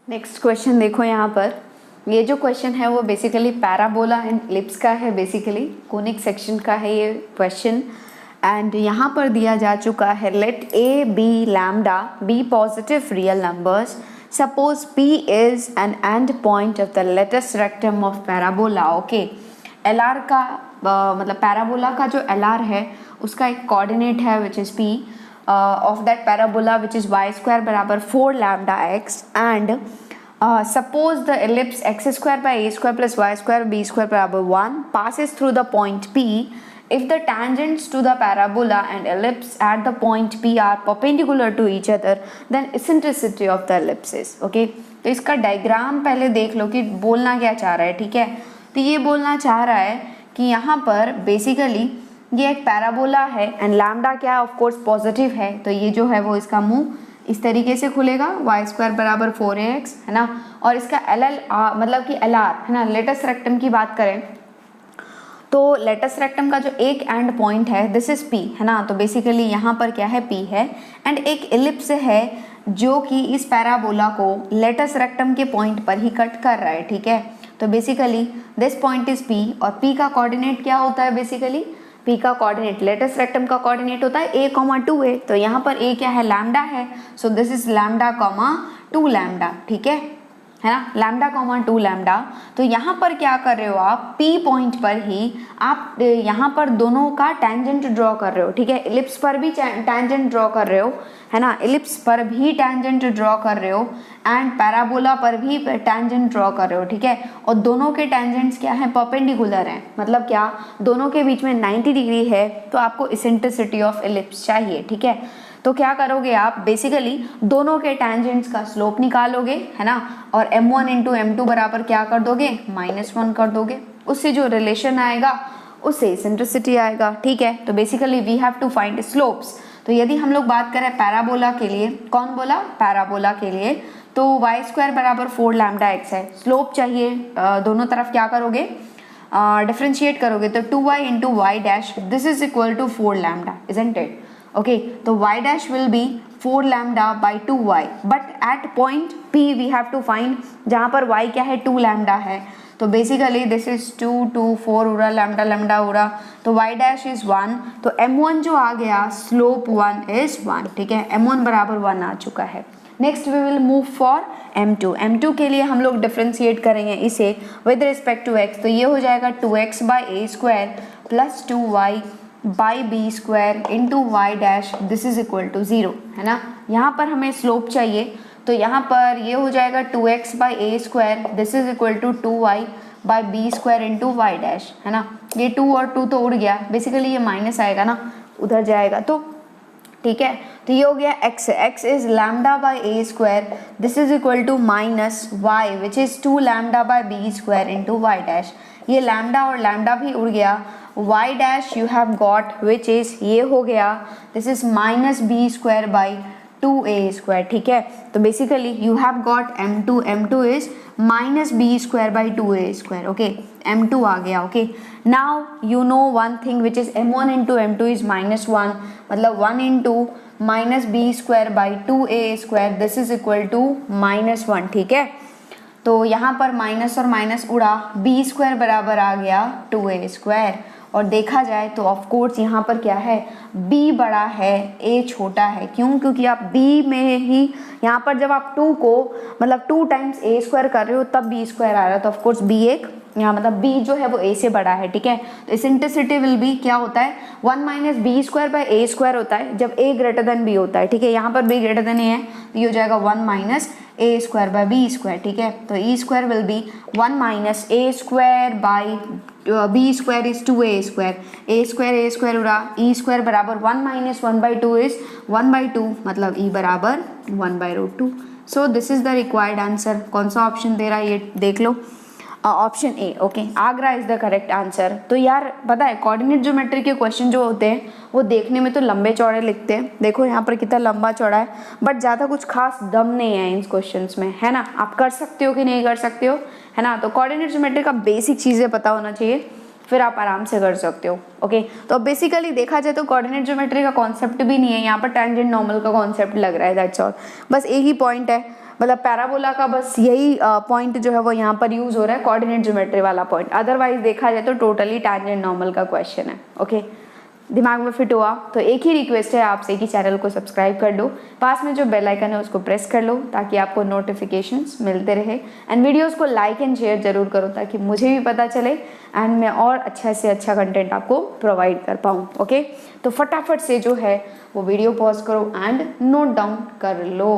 Next question देखो यहाँ पर, ये जो क्वेश्चन है वो बेसिकली पैराबोला एंड इलिप्स का है, बेसिकली कोनिक सेक्शन का है ये क्वेश्चन। एंड यहाँ पर दिया जा चुका है let a b lambda be positive real numbers, suppose P is an end point of the latus rectum of parabola. Okay, L R का मतलब पैराबोला का जो एल आर है उसका एक कोऑर्डिनेट है which is P of that parabola which is y square बराबर 4 lambda x and suppose the ellipse x square by a square plus y square b square बराबर 1 passes through the point P. If the tangents to the parabola and ellipse at the point P are perpendicular to each other, then eccentricity of the ellipse is okay. तो इसका diagram पहले देख लो कि बोलना क्या चाह रहा है, ठीक है। तो ये बोलना चाह रहा है कि यहाँ पर बेसिकली ये एक पैराबोला है एंड लैम्डा क्या है, ऑफ कोर्स पॉजिटिव है, तो ये जो है वो इसका मुंह इस तरीके से खुलेगा वाई स्क्वायर बराबर 4ax है ना। और इसका एल मतलब कि एल आर है ना, लेटेस्ट रेक्टम की बात करें तो लेटेस्ट रेक्टम का जो एक एंड पॉइंट है दिस इज पी है ना। तो बेसिकली यहाँ पर क्या है, पी है एंड एक इलिप्स है जो कि इस पैराबोला को लेटेस्ट रेक्टम के पॉइंट पर ही कट कर रहा है, ठीक है। तो basically this point is P और पी का कोऑर्डिनेट क्या होता है, बेसिकली P का कोऑर्डिनेट लेटेस्ट रेक्टम का कोऑर्डिनेट होता है a,2a। तो यहाँ पर a क्या है, लैम्डा है, सो दिस इज लैम्डा, 2 लैम्डा, ठीक है ना, लैम्डा, 2 लैम्डा। तो यहाँ पर क्या कर रहे हो आप, P पॉइंट पर ही आप यहाँ पर दोनों का टेंजेंट ड्रॉ कर रहे हो, ठीक है। इलिप्स पर भी टेंजेंट ड्रॉ कर रहे हो है ना, इलिप्स पर भी टेंजेंट ड्रॉ कर रहे हो एंड पैराबोला पर भी टेंजेंट ड्रॉ कर रहे हो, ठीक है। और दोनों के टेंजेंट्स क्या है, परपेंडिकुलर हैं, मतलब क्या, दोनों के बीच में 90 डिग्री है, तो आपको इसेंट्रिसिटी ऑफ इलिप्स चाहिए, ठीक है। तो क्या करोगे आप, बेसिकली दोनों के टेंजेंट्स का स्लोप निकालोगे है ना, और m1 इंटू m2 बराबर क्या कर दोगे, -1 कर दोगे, उससे जो रिलेशन आएगा उससे इसेंट्रिसिटी आएगा, ठीक है। तो basically we have to find slopes. तो यदि हम लोग बात करें पैराबोला के लिए, कौन बोला, पैराबोला के लिए, तो वाई स्क्वायर बराबर 4 लैम्डा एक्स है, स्लोप चाहिए, दोनों तरफ क्या करोगे, डिफ्रेंशिएट करोगे, तो 2y into y dash this is equal to 4 lambda, isn't it, okay. तो y dash will be 4 lambda by 2y, but at point P we have to find जहाँ पर y क्या है, 2 lambda है, तो बेसिकली दिस इज 2 2 4 उड़ा, lambda lambda उड़ा, तो y dash is 1, तो m1 जो आ गया, स्लोप 1 is 1, ठीक है, m1 बराबर 1 आ चुका है। Next we will move for m2 के लिए हम लोग डिफ्रेंशिएट करेंगे इसे विद रिस्पेक्ट टू x, तो ये हो जाएगा 2x by a square plus 2y by b square into y dash this is equal to 0 है ना। यहाँ पर हमें स्लोप चाहिए, तो यहाँ पर ये हो जाएगा 2x by a square this is equal to 2y by b square into y dash है ना। ये 2 और 2 तो उड़ गया, बेसिकली ये माइनस आएगा ना, उधर जाएगा, तो ठीक है। तो ये हो गया x is lambda by a square this is equal to minus y which is 2 lambda by b square into y dash, ये लैम्डा और लैम्डा भी उड़ गया, y dash you have got which is ये हो गया, this is minus b square by 2a square, ठीक है। तो basically you have got m2 is minus b square by 2a square, okay, m2 आ गया, okay। now you know one thing which is m1 into m2 is -1, मतलब 1 into minus b square by 2a square this is equal to -1, ठीक है। तो यहाँ पर minus और minus उड़ा, B square बराबर आ गया 2a स्क्वायर, और देखा जाए तो ऑफ कोर्स यहाँ पर क्या है, b बड़ा है a छोटा है, क्यों, क्योंकि आप b में ही यहाँ पर जब आप 2 को मतलब 2 टाइम्स a स्क्वायर कर रहे हो तब b स्क्वायर आ रहा है, तो ऑफ कोर्स b एक यहाँ मतलब b जो है वो a से बड़ा है, ठीक है। तो इसेंट्रिसिटी विल बी क्या होता है, 1 minus b square by a square होता है जब a ग्रेटर देन b होता है, ठीक है। यहाँ पर b ग्रेटर देन a है, तो ये हो जाएगा 1 minus a square by b square, ठीक है। तो e square will be 1 minus a square by b square is 2a square, a square उड़ा, e स्क्वायर बराबर 1 माइनस 1/2 इज 1/2, मतलब e बराबर 1/√2। So this is the required answer. कौन सा option दे रहा है ये देख लो, ऑप्शन ए, ओके, आगरा इज द करेक्ट आंसर। तो यार पता है कोऑर्डिनेट ज्योमेट्री के क्वेश्चन जो होते हैं वो देखने में तो लंबे चौड़े लिखते हैं, देखो यहाँ पर कितना लंबा चौड़ा है, बट ज़्यादा कुछ खास दम नहीं है इन क्वेश्चंस में, है ना। आप कर सकते हो कि नहीं कर सकते हो, है ना। तो कोऑर्डिनेट ज्योमेट्री का बेसिक चीज़ें पता होना चाहिए, फिर आप आराम से कर सकते हो, ओके। तो बेसिकली देखा जाए तो कोऑर्डिनेट ज्योमेट्री का कॉन्सेप्ट भी नहीं है, यहाँ पर टेंजेंट नॉर्मल का कॉन्सेप्ट लग रहा है, दैट्स ऑल। बस एक ही पॉइंट है, मतलब पैराबोला का बस यही पॉइंट जो है वो यहाँ पर यूज हो रहा है, कोऑर्डिनेट ज्योमेट्री वाला पॉइंट। अदरवाइज देखा जाए तो टोटली टैंजेंट नॉर्मल का क्वेश्चन है। ओके, दिमाग में फिट हुआ तो एक ही रिक्वेस्ट है आपसे कि चैनल को सब्सक्राइब कर लो, पास में जो बेल आइकन है उसको प्रेस कर लो ताकि आपको नोटिफिकेशंस मिलते रहे, एंड वीडियोस को लाइक एंड शेयर जरूर करो ताकि मुझे भी पता चले एंड मैं और अच्छा से अच्छा कंटेंट आपको प्रोवाइड कर पाऊँ। ओके, तो फटाफट से जो है वो वीडियो पॉज करो एंड नोट डाउन कर लो।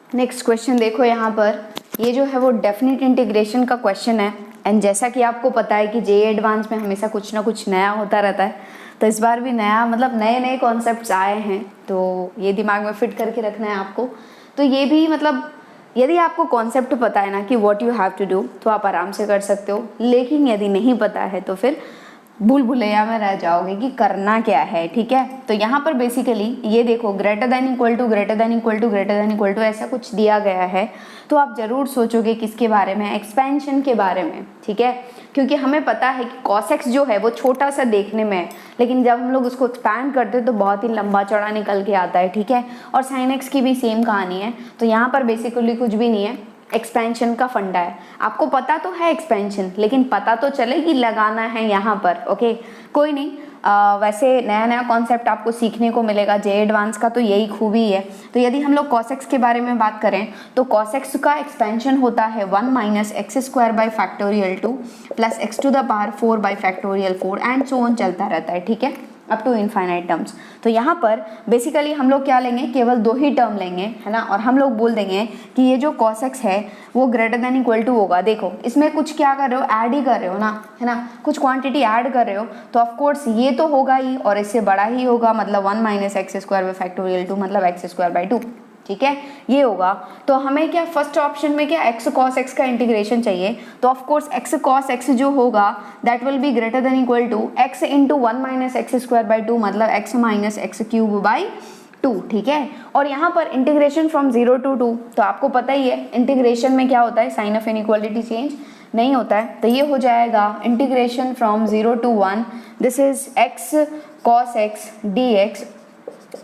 नेक्स्ट क्वेश्चन देखो, यहाँ पर ये जो है वो डेफिनेट इंटीग्रेशन का क्वेश्चन है, एंड जैसा कि आपको पता है कि जेईई एडवांस में हमेशा कुछ ना कुछ नया होता रहता है, तो इस बार भी नया मतलब नए नए कॉन्सेप्ट्स आए हैं, तो ये दिमाग में फिट करके रखना है आपको। तो ये भी मतलब यदि आपको कॉन्सेप्ट पता है ना कि what you have to do, तो आप आराम से कर सकते हो, लेकिन यदि नहीं पता है तो फिर भूल भुलैया में रह जाओगे कि करना क्या है। ठीक है, तो यहाँ पर बेसिकली ये देखो greater than equal to greater than equal to greater than equal to ऐसा कुछ दिया गया है, तो आप जरूर सोचोगे किसके बारे में, एक्सपेंशन के बारे में। ठीक है, क्योंकि हमें पता है कि cos x जो है वो छोटा सा देखने में है, लेकिन जब हम लोग उसको एक्सपैंड करते हैं तो बहुत ही लंबा चौड़ा निकल के आता है। ठीक है, और sin x की भी सेम कहानी है। तो यहाँ पर बेसिकली कुछ भी नहीं है, एक्सपेंशन का फंडा है। आपको पता तो है एक्सपेंशन, लेकिन पता तो चले कि लगाना है यहाँ पर। ओके, कोई नहीं, वैसे नया नया कॉन्सेप्ट आपको सीखने को मिलेगा जेईई एडवांस का, तो यही खूबी है। तो यदि हम लोग cos x के बारे में बात करें तो cos x का एक्सपेंशन होता है 1 minus x square by factorial 2 plus x to the power 4 by factorial 4 and so on चलता रहता है। ठीक है, अप टू इनफाइनाइट टर्म्स। तो यहाँ पर बेसिकली हम लोग क्या लेंगे, केवल 2 ही टर्म लेंगे, है ना, और हम लोग बोल देंगे कि ये जो cos x है वो ग्रेटर देन इक्वल टू होगा। देखो इसमें कुछ क्या कर रहे हो, ऐड ही कर रहे हो ना, है ना, कुछ क्वांटिटी ऐड कर रहे हो, तो ऑफ कोर्स ये तो होगा ही और इससे बड़ा ही होगा, मतलब 1 minus x square by factorial 2 मतलब एक्स स्क्वायर बाई 2। ठीक है, ये होगा। तो हमें क्या फर्स्ट ऑप्शन में क्या x cos x का इंटीग्रेशन चाहिए, तो of course x cos x जो होगा that will be greater than equal to x into 1 minus x square by 2 मतलब x minus x cube by 2। ठीक है, और यहाँ पर इंटीग्रेशन फ्रॉम 0 टू 2, तो आपको पता ही है इंटीग्रेशन में क्या होता है, साइन ऑफ इनइक्वालिटी चेंज नहीं होता है, तो ये हो जाएगा integration from 0 to 1, this is x cos x dx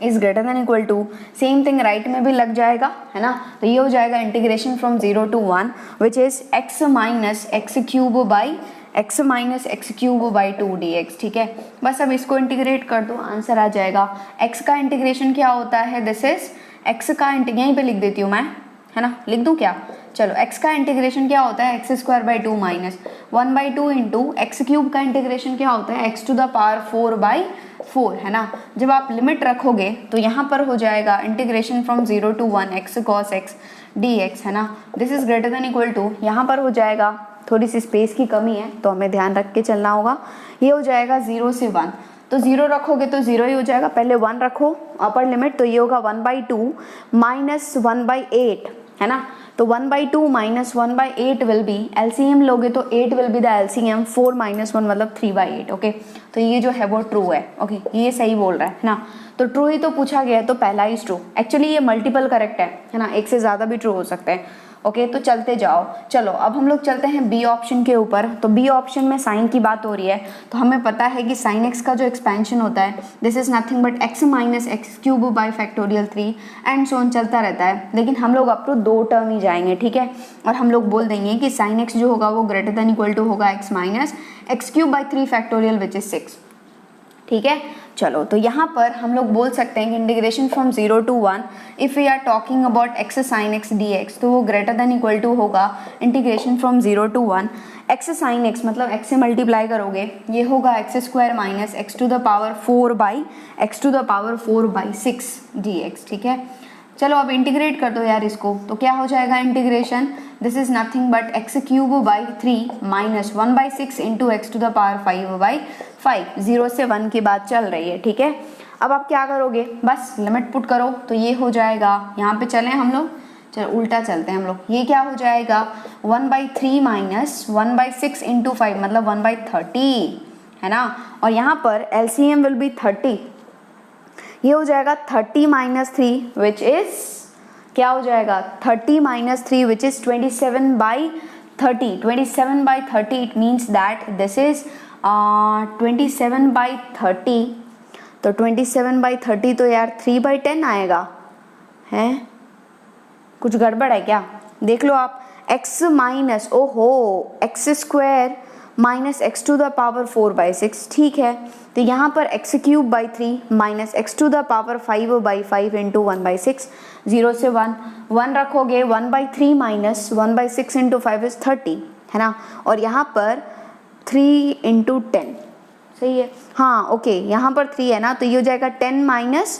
is greater than equal to, same thing right में भी लग जाएगा, है ना, तो ये हो जाएगा integration from 0 to 1 which is x minus x cube by x minus x cube by 2 dx। ठीक है, बस अब इसको इंटीग्रेट कर दो, आंसर आ जाएगा। x का इंटीग्रेशन क्या होता है, दिस इज x का यहीं पे लिख देती हूँ मैं, है ना, लिख दूँ क्या, चलो x का इंटीग्रेशन क्या होता है, x square by 2 minus 1 by 2 into x cube का इंटीग्रेशन क्या होता है, x to the power 4 by 4, है ना। जब आप लिमिट रखोगे तो यहाँ पर हो जाएगा integration from 0 to 1 x cos x dx, है ना, this is greater than equal to, यहाँ पर हो जाएगा, थोड़ी सी स्पेस की कमी है तो हमें ध्यान रख के चलना होगा, ये हो जाएगा 0 से 1, तो 0 रखोगे तो 0 ही हो जाएगा, पहले 1 रखो अपर लिमिट, तो ये होगा 1 बाई 2 माइनस 1 बाई 8, है ना, तो 1 by 2 minus 1 by 8 will be, LCM लोगे तो 8 will be the LCM, 4 minus 1 मतलब 3 बाई 8। ओके, तो ये जो है वो ट्रू है। ओके, ये सही बोल रहा है ना, तो ट्रू ही तो पूछा गया है तो पहला ही ट्रू, एक्चुअली ये मल्टीपल करेक्ट है ना, एक से ज़्यादा भी ट्रू हो सकते हैं। ओके, तो चलते जाओ, चलो अब हम लोग चलते हैं बी ऑप्शन के ऊपर। तो बी ऑप्शन में साइन की बात हो रही है, तो हमें पता है कि साइन एक्स का जो एक्सपेंशन होता है this is nothing but x minus x cube by factorial 3 and so on चलता रहता है, लेकिन हम लोग अप टू 2 टर्म ही जाएंगे। ठीक है, और हम लोग बोल देंगे कि साइन एक्स जो होगा वो ग्रेटर देन इक्वल टू होगा x minus x cube by 3 factorial which is 6। ठीक है, चलो तो यहाँ पर हम लोग बोल सकते हैं कि integration from 0 to 1 if we are talking about x sine x d x, तो वो ग्रेटर देन इक्वल टू होगा integration from 0 to 1 x sine x, मतलब एक्स से मल्टीप्लाई करोगे ये होगा x square minus x to the power 4 by x to the power 4 by 6 d x. ठीक है, चलो अब इंटीग्रेट कर दो यार इसको, तो क्या हो जाएगा integration, this is nothing but x cube by 3 minus 1 by 6 into x to the power 5 by 5, 0 से 1 की बात चल रही है। ठीक है, अब आप क्या करोगे, बस लिमिट पुट करो, तो ये हो जाएगा, यहाँ पे चलें हम लोग, चलो उल्टा चलते हैं हम लोग, ये क्या हो जाएगा 1 बाई 3 माइनस 1 बाई 6 इंटू 5 मतलब 1 बाई 30, है ना, और यहाँ पर एलसीएम विल बी 30, ये हो जाएगा 30 माइनस 3 विच इज क्या हो जाएगा 30 minus 3 which is 27 by 30, 27 by 30 it means that this is 27 by 30, तो 27 बाई 30 तो यार 3 बाई 10 आएगा, है कुछ गड़बड़ है क्या? देख लो आप, x minus x square minus x to the power 4/6, ठीक है। तो यहाँ पर x cube by 3 minus x to the power 5/5 into 1/6, 0 से 1 रखोगे, 1/3 माइनस 1/6 इंटू 5 इज 30, है ना। और यहाँ पर 3 इंटू 10, सही है, हाँ ओके, यहाँ पर 3 है ना, तो ये हो जाएगा 10 माइनस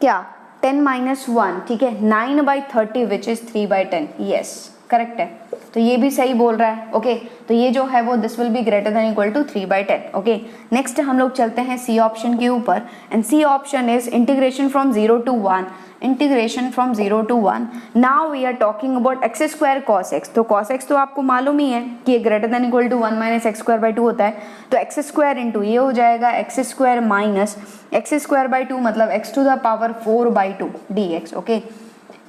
क्या, 10 माइनस 1, ठीक है, 9/30 विच इज 3/10, यस करेक्ट है। तो ये भी सही बोल रहा है, ओके। तो ये जो है वो this will be greater than equal to 3/10, okay. Next हम लोग चलते हैं सी ऑप्शन के ऊपर, and C option is integration from 0 to 1, integration from 0 to 1। Now we are talking about x square cos x. तो कॉस एक्स तो आपको मालूम ही है कि ये greater than equal to 1 minus x square by 2 होता है। तो एक्स स्क्वायर इंटू ये हो जाएगा x square minus x square by 2, मतलब x to the power 4/2 dx, okay,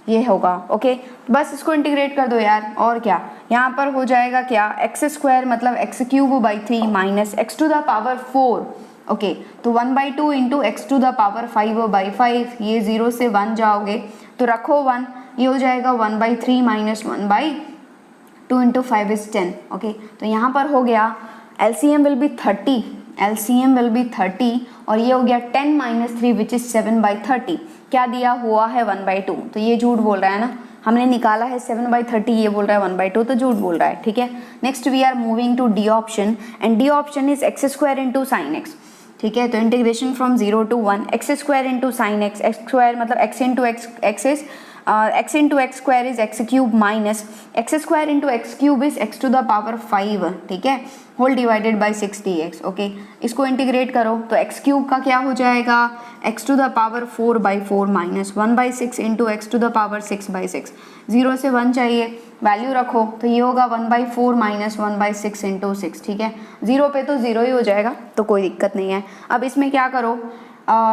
ये होगा, ओके। बस इसको इंटीग्रेट कर दो यार, और क्या, यहाँ पर हो जाएगा क्या, एक्स स्क्वायर मतलब x cube by 3 minus x to the power 4, okay. तो 1/2 into x to the power 5/5, ये 0 से 1 जाओगे तो रखो 1, ये हो जाएगा 1/3 माइनस 1/2 इंटू 5 इज 10, ओके। तो यहाँ पर हो गया LCM will be 30, LCM will be 30, और ये हो गया 10 माइनस 3 विच इज 7/30, क्या दिया हुआ है 1/2, तो ये झूठ बोल रहा है ना, हमने निकाला है 7/30, ये बोल रहा है 1/2, तो झूठ बोल रहा है, ठीक है। Next we are moving to D option, and D option is x square into sine x, ठीक है। तो integration from 0 to 1, x square into sine x, x square मतलब x into x is x into x square is x cube minus x square into x cube is x to the power 5, ठीक है, whole divided by 6 dx, okay. इसको integrate करो तो x cube का क्या हो जाएगा, x to the power 4/4 minus 1/6 into x to the power 6/6, 0 से 1 चाहिए, वैल्यू रखो, तो ये होगा 1/4 माइनस 1/6 इंटू 6, ठीक है। 0 पे तो 0 ही हो जाएगा, तो कोई दिक्कत नहीं है। अब इसमें क्या करो,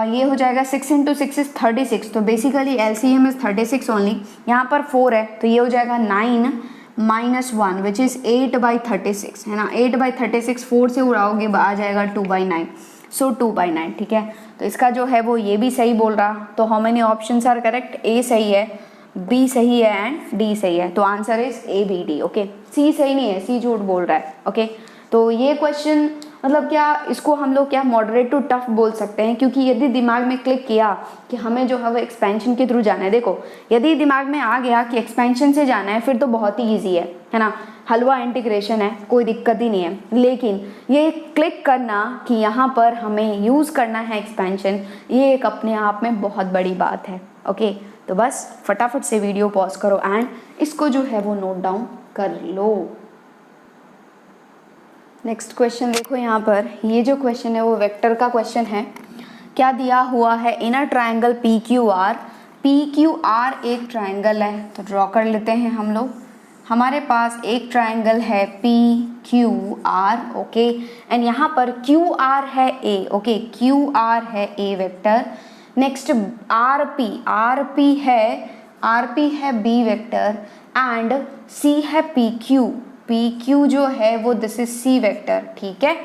ये हो जाएगा 6 इंटू 6 इज 36, तो बेसिकली LCM इज 36 ओनली, यहाँ पर 4 है, तो ये हो जाएगा 9 माइनस 1 विच इज 8/36, है ना। 8/36 4 से उड़ाओगे आ जाएगा 2/9, सो 2/9, ठीक है। तो इसका जो है वो ये भी सही बोल रहा, तो how many options are correct, A सही है, बी सही है एंड डी सही है, तो आंसर इज ABD, ओके। सी सही नहीं है, सी झूठ बोल रहा है, ओके। तो ये क्वेश्चन मतलब क्या, इसको हम लोग क्या मॉडरेट टू टफ बोल सकते हैं, क्योंकि यदि दिमाग में क्लिक किया कि हमें जो है वो एक्सपेंशन के थ्रू जाना है, देखो यदि दिमाग में आ गया कि एक्सपेंशन से जाना है फिर तो बहुत ही ईजी है ना, हलवा इंटीग्रेशन है, कोई दिक्कत ही नहीं है। लेकिन ये क्लिक करना कि यहाँ पर हमें यूज़ करना है एक्सपेंशन, ये एक अपने आप में बहुत बड़ी बात है, ओके। तो बस फटाफट से वीडियो पॉज करो एंड इसको जो है वो नोट डाउन कर लो। नेक्स्ट क्वेश्चन देखो, यहाँ पर ये जो क्वेश्चन है वो वेक्टर का क्वेश्चन है। क्या दिया हुआ है, इन अ ट्रायंगल PQR, PQR एक ट्रायंगल है, तो ड्रॉ कर लेते हैं हम लोग। हमारे पास एक ट्रायंगल है PQR, ओके, एंड यहाँ पर QR है A, ओके, QR है A वेक्टर। नेक्स्ट RP है B वेक्टर, एंड C है PQ जो है वो दिस इज C वेक्टर, ठीक है।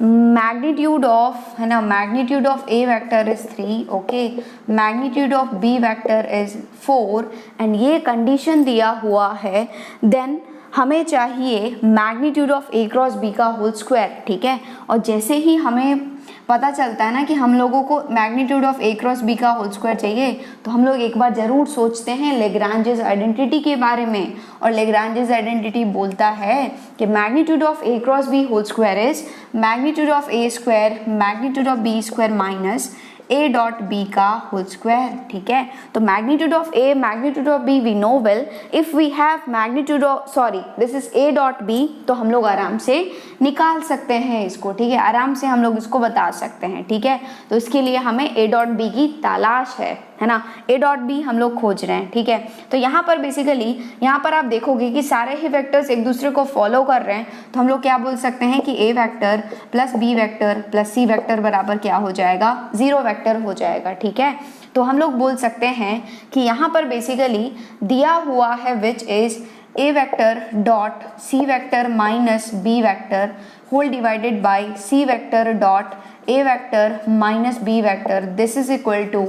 मैग्नीट्यूड ऑफ, है ना, magnitude of A vector is 3, okay, magnitude of B vector is 4, and ये कंडीशन दिया हुआ है। देन हमें चाहिए magnitude of A cross B का होल स्क्वायर, ठीक है। और जैसे ही हमें पता चलता है ना कि हम लोगों को magnitude of A cross B का होल स्क्वायर चाहिए, तो हम लोग एक बार ज़रूर सोचते हैं लेग्रांजेस आइडेंटिटी के बारे में, और लेग्रांजेस आइडेंटिटी बोलता है कि magnitude of A cross B whole square is magnitude of A square magnitude of B square minus A dot B का होल स्क्वायर, ठीक है। तो magnitude of A magnitude of B we know well, if we have magnitude of this is A dot B, तो हम लोग आराम से निकाल सकते हैं इसको, ठीक है, आराम से हम लोग इसको बता सकते हैं, ठीक है। तो इसके लिए हमें A डॉट B की तलाश है ना, A डॉट B हम लोग खोज रहे हैं, ठीक है। तो यहाँ पर बेसिकली यहाँ पर आप देखोगे कि सारे ही वेक्टर्स एक दूसरे को फॉलो कर रहे हैं, तो हम लोग क्या बोल सकते हैं कि A vector plus B vector plus C vector बराबर क्या हो जाएगा, 0 वेक्टर हो जाएगा, ठीक है। तो हम लोग बोल सकते हैं कि यहाँ पर बेसिकली दिया हुआ है which is A vector dot C vector minus B vector whole divided by C vector dot A vector minus B vector, this is equal to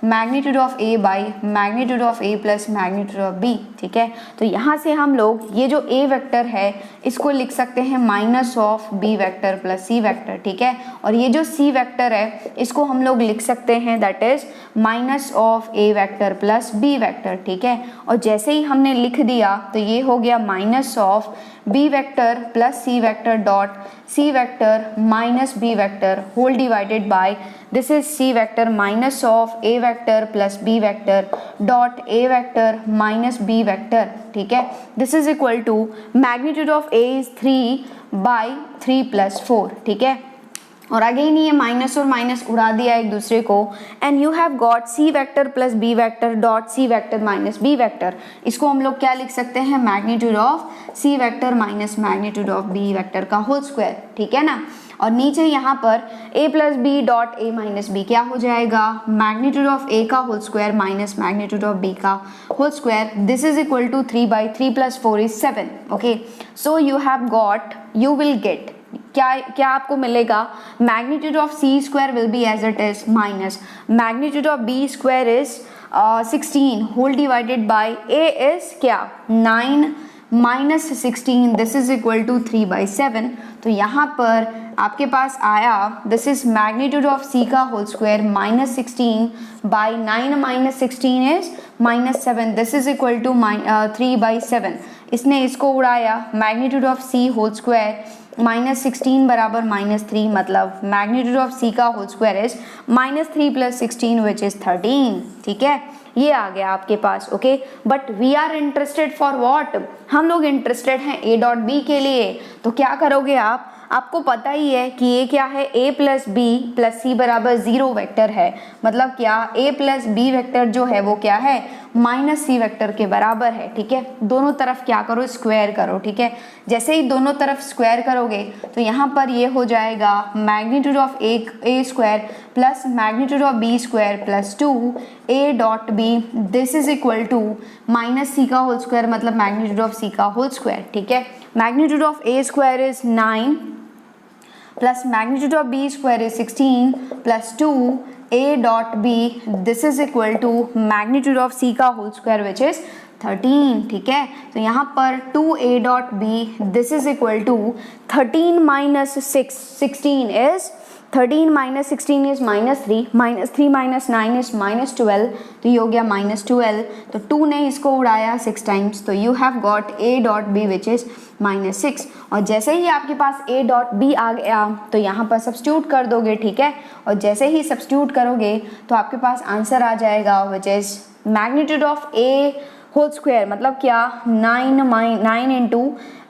magnitude of A by magnitude of A plus magnitude of B. ठीक है, तो यहाँ से हम लोग ये जो ए vector है इसको लिख सकते हैं minus of B vector plus C vector. ठीक है, और ये जो सी वेक्टर है इसको हम लोग लिख सकते हैं that is minus of A vector plus B vector. ठीक है, और जैसे ही हमने लिख दिया तो ये हो गया minus of B vector plus C vector dot C vector minus B vector whole divided by this is C vector minus of A vector plus B vector dot A vector minus B vector. ठीक है, this is equal to magnitude of A is 3 by 3 plus 4। ठीक है, और again ये minus और minus उड़ा दिया एक दूसरे को and you have got C vector plus B vector dot C vector minus B vector. इसको हम लोग क्या लिख सकते हैं, magnitude of C vector minus magnitude of B vector का होल स्क्वायर। ठीक है ना, और नीचे यहाँ पर a plus B dot A minus B क्या हो जाएगा, मैग्नीट्यूड ऑफ a का whole square minus magnitude of b का whole square, this is equal to 3 by 3 plus 4 is 7। Okay, so you have got, you will get, क्या आपको मिलेगा, magnitude of C square will be as it is minus magnitude of B square is 16 whole divided by a is क्या 9 minus 16, this is equal to 3 by 7। तो यहाँ पर आपके पास आया this is magnitude of C का whole square minus 16 by 9 minus 16 is minus 7, this is equal to 3 by 7। इसने इसको उड़ाया, magnitude of C whole square minus 16 बराबर माइनस 3, मतलब मैग्नीट्यूड ऑफ सी का whole square is minus 3 plus 16 which is 13। ठीक है, ये आ गया आपके पास। Okay, but we are interested for what, हम लोग इंटरेस्टेड हैं ए डॉट बी के लिए। तो क्या करोगे आप, आपको पता ही है कि ये क्या है, a प्लस बी प्लस सी बराबर 0 वेक्टर है, मतलब क्या a प्लस बी वेक्टर जो है वो क्या है, माइनस सी वेक्टर के बराबर है। ठीक है, दोनों तरफ क्या करो, स्क्वायर करो। ठीक है, जैसे ही दोनों तरफ स्क्वायर करोगे तो यहाँ पर ये हो जाएगा magnitude of A square plus magnitude of B square plus 2 a dot B, this is equal to minus C का होल स्क्वायर मतलब मैग्नीट्यूड ऑफ सी का होल स्क्वायर। ठीक है, magnitude of A square is 9 plus magnitude of b square is 16 plus 2 a dot b, this is equal to magnitude of c का whole square which is 13। ठीक है, तो यहाँ पर 2a dot b, this is equal to 13 minus 16 is 13 minus 16 is minus 3, minus 3 minus 9 is minus 12, तो ये हो गया minus 12। तो 2 ने इसको उड़ाया 6 टाइम्स, तो you have got a dot b which is minus 6। और जैसे ही आपके पास a dot b आ गया तो यहाँ पर सब्स्टिट्यूट कर दोगे। ठीक है, और जैसे ही सब्स्टिट्यूट करोगे तो आपके पास आंसर आ जाएगा which is magnitude of a whole square, मतलब क्या 9 into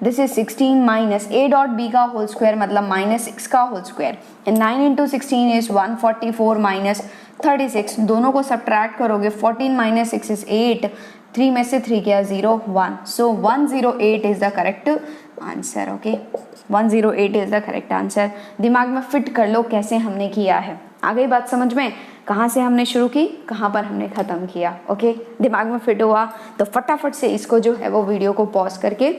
this is 16 minus a dot b का होल स्क्वायर मतलब माइनस 6 का whole square, and 9 into 16 is 144 minus 36, दोनों को सब्ट्रैक्ट करोगे 14 माइनस 6 इज 8, 3 में से 3 क्या 0 1, सो 108 is the correct answer. Okay, 108 is the correct answer. दिमाग में फिट कर लो कैसे हमने किया है, आ गई बात समझ में, कहाँ से हमने शुरू की कहाँ पर हमने ख़त्म किया। ओके, दिमाग में फिट हुआ तो फटाफट से इसको जो है वो वीडियो को पॉज करके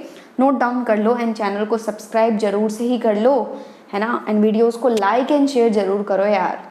नोट डाउन कर लो एंड चैनल को सब्सक्राइब जरूर से ही कर लो, है ना, एंड वीडियोस को लाइक एंड शेयर जरूर करो यार।